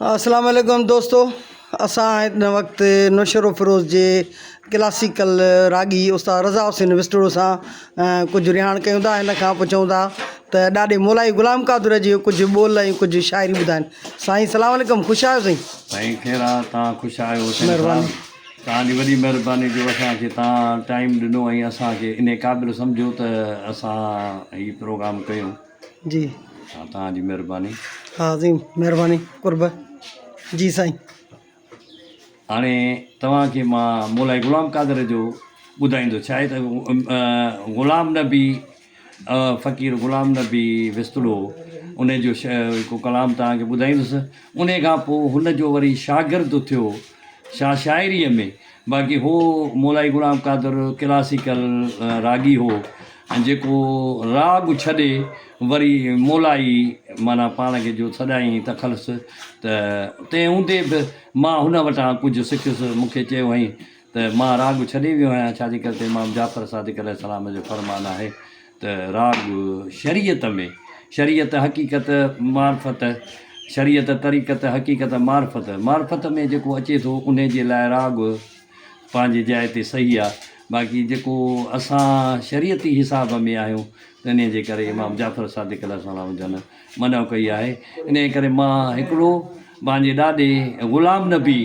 अस्सलाम वालेकुम दोस्तों, असां हिन वक़्तु नौशरो फिरोज़ जे क्लासिकल रागी उस्ताद रज़ा हुसैन विस्टड़ो सां कुझु रिहाण कयूं था। हिन खां पुछूं था त ॾाढे मोलाई ग़ुलाम क़ादिर जी कुझु ॿोल ऐं कुझु शाइरी ॿुधाइनि। साईं सलाम वालेकुम, ख़ुशि आहियो साईं? साईं ख़ैर आहे, तव्हां ख़ुशि आहियो? महिरबानी। तव्हांजी वॾी महिरबानी जो असांखे तव्हां टाइम ॾिनो ऐं असांखे इन क़ाबिल सम्झो त असां हीउ प्रोग्राम कयूं। जी हा, तव्हांजी महिरबानी। हा जी, महिरबानी कुर्ब। जी साईं, हाणे तव्हांखे मां मोलाई ग़ुलाम क़ादिर जो ॿुधाईंदो। छा आहे त ग़ुलाम नबी फ़क़ीर ग़ुलाम नबी विस्तड़ो उन जो हिकु कलाम तव्हांखे ॿुधाईंदुसि। उन खां पोइ हुनजो वरी शागिर्दु थियो शाइरीअ में। बाक़ी हो मोलाई ग़ुलाम क़ादिर क्लासिकल रागी हो ऐं जेको राग छॾे वरी मोलाई माना पाण खे जो सॾाई त ख़लस त तंहिं हूंदे बि मां हुन वटां कुझु सिखियुसि। मूंखे चयो हुअईं त मां राग छॾे वियो आहियां, छाजे करे त इमाम जाफ़र सादिक़ अलैहिस्सलाम जो फ़रमान आहे त राग शरीयत में शरीयत हक़ीक़त मार्फत, शरीयत तरीक़त हक़ीक़त मार्फत में जेको अचे थो उन जे लाइ राग पंहिंजी जाइ ते सही आहे। बाक़ी जेको असां शरीयती हिसाब में आहियूं इन जे करे इमाम जाफ़र सादिक़ अलैहिस्सलाम जन मना कई आहे। इन करे मां हिकिड़ो पंहिंजे ॾाॾे ग़ुलाम नबी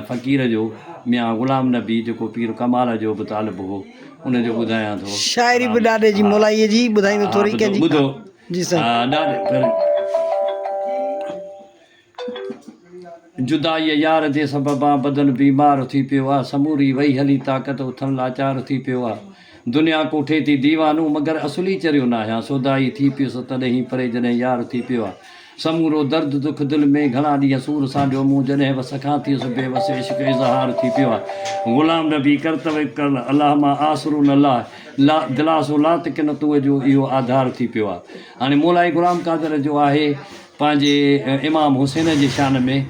फ़क़ीर जो मियां ग़ुलाम नबी जेको पीर कमाल जो बि तालिब हो उनजो ॿुधायां थो। शाइरी बि ॾाॾे जी मोलाईअ जी ॿुधाईंदो थोरी कंहिंजी। ॿुधो जी साईं। जुदाईअ यार जे सबबा बदन बीमार थी पियो आहे, समूरी वही हली ताक़त उथण लाचार थी पियो आहे। दुनिया कोठे थी दीवानूं मगर असुली चरियो न आहियां, सोदाई थी पियुसि तॾहिं परे जॾहिं यार थी पियो आहे। समूरो दर्द दुख दिलि में घणा ॾींहं सूर सांडियो मूं जॾहिं बि सखां थियुसि बेवस इश्क इज़हार थी पियो आहे। ग़ुलाम नबी करतवकल अलाह मां आसरू न ला दिलासो लात किन तुअ जो इहो आधार थी पियो आहे। हाणे मोलाई ग़ुलाम क़ादिर जो आहे पंहिंजे इमाम हुसैन जे शान में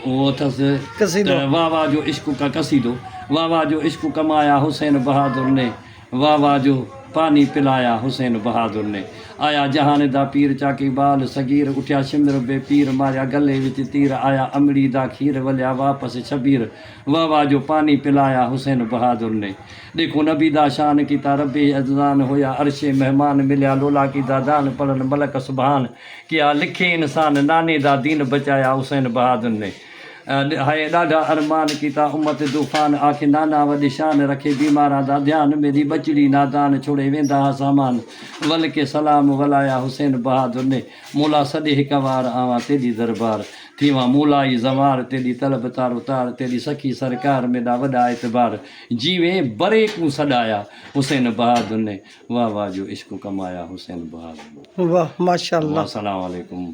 उहो अथसि त वाह वाह जो इश्क का कसीदो, वाह वाह जो इश्क कमाया हुसैन बहादुर ने, वाह वाह जो पानी पिलाया हुसैन बहादुर ने। आया जहान दा पीर चाकी बाल सगीर, उठिया शिमर बे पीर मारिया गले विच तीर, आया अमड़ी दा खीर वलिया वापस शबीर, वाह वाह जो पानी पिलाया हुसैन बहादुर ने। देखो नबी दा शान कीता रबे अज़दान, होया अर्शे मेहमान मिलिया लोला की दादान, पढ़न मलक सुभान, किया लिखे इंसान नाने दा दीन बचाया हुसैन बहादुर ने। हाय ॾाढा अरमान कीता उम्मत तूफ़ान, आखे नाना वॾी शान रखे बीमारा दा ध्यान, मेरी बचड़ी नादान छोड़े वेंदा हा सामान, वल के सलाम वलाया हुसैन बहादुर ने। मोला सॾे हिकु वार आवां तेरी दरबार, थीवां मोलाई ज़वार तेरी तलब तारो तार, तेरी सखी सरकार मेरा वॾा एतबार, जीवे बरे को सॾाया हुसैन बहादुर ने, वाह वाह जो इश्क कमाया हुसैन बहादुर। वाह माशाअल्लाह। अस्सलाम वालेकुम।